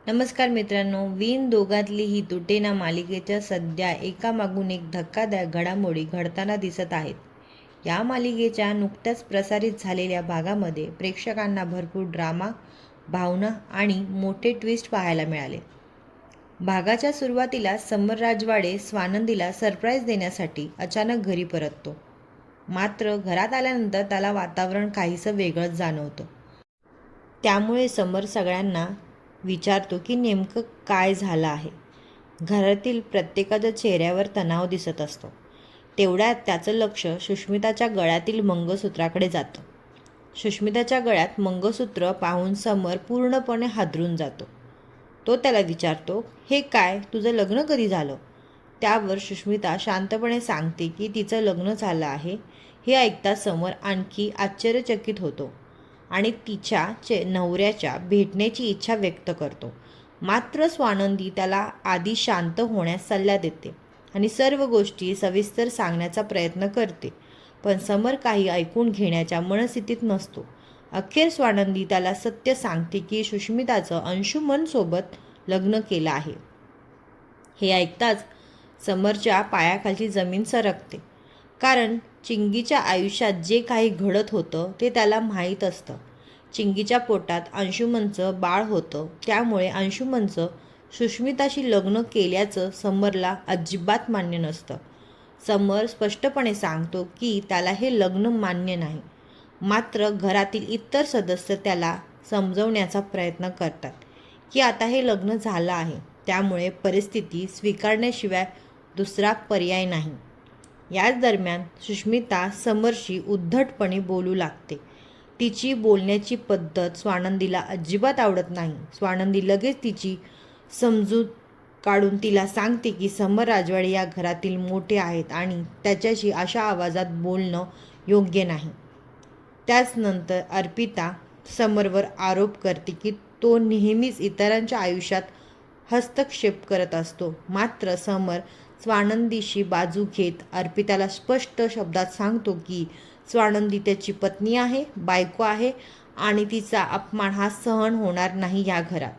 नमस्कार मित्रांनो, विण दोघातली ही तुटेना मालिकेच्या सध्या एकामागून एक धक्कादायक घडामोडी घडताना दिसत आहेत. या मालिकेच्या नुकत्याच प्रसारित झालेल्या भागामध्ये प्रेक्षकांना भरपूर ड्रामा, भावना आणि मोठे ट्विस्ट पाहायला मिळाले. भागाच्या सुरुवातीला समर राजवाडे स्वानंदीला सरप्राईज देण्यासाठी अचानक घरी परततो. मात्र घरात आल्यानंतर त्याला वातावरण काहीसं वेगळंच जाणवतं. त्यामुळे समर सगळ्यांना विचारतो की नेमकं काय झालं आहे. घरातील प्रत्येकाच्या चेहऱ्यावर तणाव दिसत असतो. तेवढ्यात त्याचं लक्ष सुष्मिताच्या गळ्यातील मंगळसूत्राकडे जातं. सुष्मिताच्या गळ्यात मंगळसूत्र पाहून समर पूर्णपणे हादरून जातो. तो त्याला विचारतो, हे काय, तुझं लग्न कधी झालं? त्यावर सुष्मिता शांतपणे सांगते की तिचं लग्न झालं आहे. हे ऐकता समर आणखी आश्चर्यचकित होतो आणि तिच्या नवऱ्याच्या भेटण्याची इच्छा व्यक्त करतो. मात्र स्वानंदी त्याला आधी शांत होण्यास सल्ला देते आणि सर्व गोष्टी सविस्तर सांगण्याचा प्रयत्न करते. पण समर काही ऐकून घेण्याच्या मनस्थितीत नसतो. अखेर स्वानंदी त्याला सत्य सांगते की सुष्मिताचं अंशुमनसोबत लग्न केलं आहे. हे ऐकताच समरच्या पायाखालची जमीन सरकते. कारण चिंगीच्या आयुष्यात जे काही घडत होतं ते त्याला माहीत असतं. चिंगीच्या पोटात अंशुमनचं बाळ होतं. त्यामुळे अंशुमनचं सुष्मिताशी लग्न केल्याचं समरला अजिबात मान्य नसतं. समर स्पष्टपणे सांगतो की त्याला हे लग्न मान्य नाही. मात्र घरातील इतर सदस्य त्याला समजवण्याचा प्रयत्न करतात की आता हे लग्न झालं आहे, त्यामुळे परिस्थिती स्वीकारण्याशिवाय दुसरा पर्याय नाही. याच दरम्यान सुष्मिता समरशी उद्धटपणे बोलू लागते. तिची बोलण्याची पद्धत स्वानंदीला अजिबात आवडत नाही. स्वानंदी लगेच तिची समजूत काढून तिला सांगते की समर राजवाडे या घरातील मोठे आहेत आणि त्याच्याशी अशा आवाजात बोलणं योग्य नाही. त्याचनंतर अर्पिता समरवर आरोप करते की तो नेहमीच इतरांच्या आयुष्यात हस्तक्षेप करत असतो. मात्र समर स्वानंदीशी बाजू घेत अर्पिताला स्पष्ट शब्दात सांगतो की स्वानंदी त्याची पत्नी आहे, बायको आहे आणि तिचा अपमान हा सहन होणार नाही या घरात.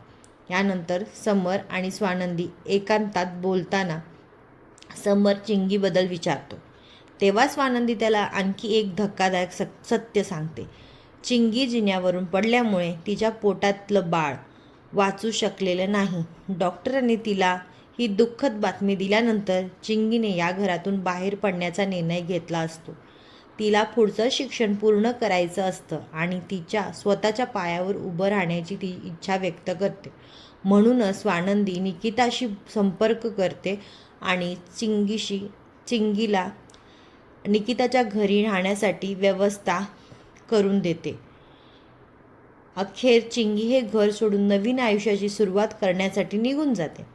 यानंतर समर आणि स्वानंदी एकांतात बोलताना समर चिंगीबद्दल विचारतो. तेव्हा स्वानंदी त्याला आणखी एक धक्कादायक सत्य सांगते. चिंगी जिन्यावरून पडल्यामुळे तिच्या पोटातलं बाळ वाचू शकलेलं नाही. डॉक्टरांनी तिला ही दुःखद बातमी दिल्यानंतर चिंगीने या घरातून बाहेर पडण्याचा निर्णय घेतला असतो. तिला पुढचं शिक्षण पूर्ण करायचं असतं आणि तिच्या स्वतःच्या पायावर उभं राहण्याची ती इच्छा व्यक्त करते. म्हणूनच स्वानंदी निकिताशी संपर्क करते आणि चिंगीला निकिताच्या घरी राहण्यासाठी व्यवस्था करून देते. अखेर चिंगी हे घर सोडून नवीन आयुष्याची सुरुवात करण्यासाठी निघून जाते.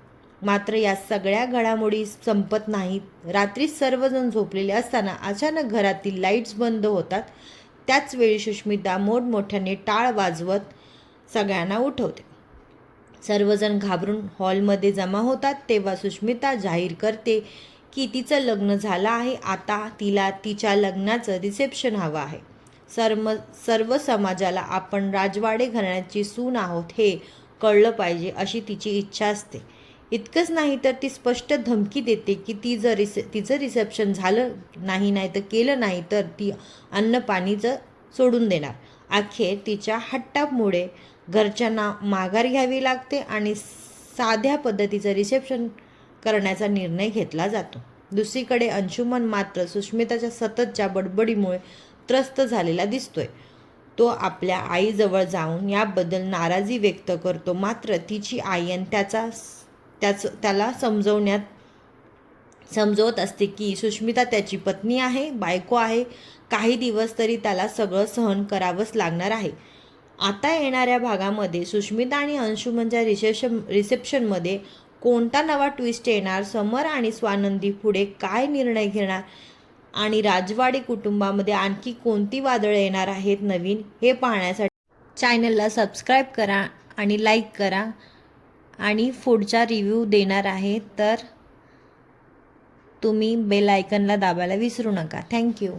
मात्र या सगळ्या घडामोडी संपत नाहीत. रात्री सर्वजण झोपलेले असताना अचानक घरातील लाईट्स बंद होतात. त्याच वेळी सुष्मिता मोठमोठ्याने टाळ वाजवत सगळ्यांना उठवते. सर्वजण घाबरून हॉलमध्ये जमा होतात. तेव्हा सुष्मिता जाहीर करते की तिचं लग्न झालं आहे. आता तिला तिच्या लग्नाचं रिसेप्शन हवं आहे. सर्व समाजाला आपण राजवाडे घराण्याची सून आहोत हे कळलं पाहिजे अशी तिची इच्छा असते. इतकंच नाही तर ती स्पष्ट धमकी देते की तिचं रिसेप्शन झालं नाही तर केलं नाही तर ती अन्न पाणीचं सोडून देणार. अखेर तिच्या हट्टामुळे घरच्यांना माघार घ्यावी लागते आणि साध्या पद्धतीचं रिसेप्शन करण्याचा निर्णय घेतला जातो. दुसरीकडे अंशुमन मात्र सुष्मिताच्या सततच्या बडबडीमुळे त्रस्त झालेला दिसतोय. तो आपल्या आईजवळ जाऊन याबद्दल नाराजी व्यक्त करतो. मात्र तिची आई आणि त्याला समजवत असते की सुष्मिता त्याची पत्नी आहे, बायको आहे. काही दिवस तरी त्याला सगळं सहन करावंच लागणार आहे. आता येणाऱ्या भागामध्ये सुष्मिता आणि अंशुमनच्या रिसेप्शनमध्ये कोणता नवा ट्विस्ट येणार, समर आणि स्वानंदी पुढे काय निर्णय घेणार आणि राजवाडे कुटुंबामध्ये आणखी कोणती वादळं येणार आहेत नवीन, हे पाहण्यासाठी चॅनलला सबस्क्राईब करा आणि लाईक करा. आणि पुढचा रिव्ह्यू देणार आहे तर तुम्ही बेल आयकनला दाबायला विसरू नका. थँक्यू.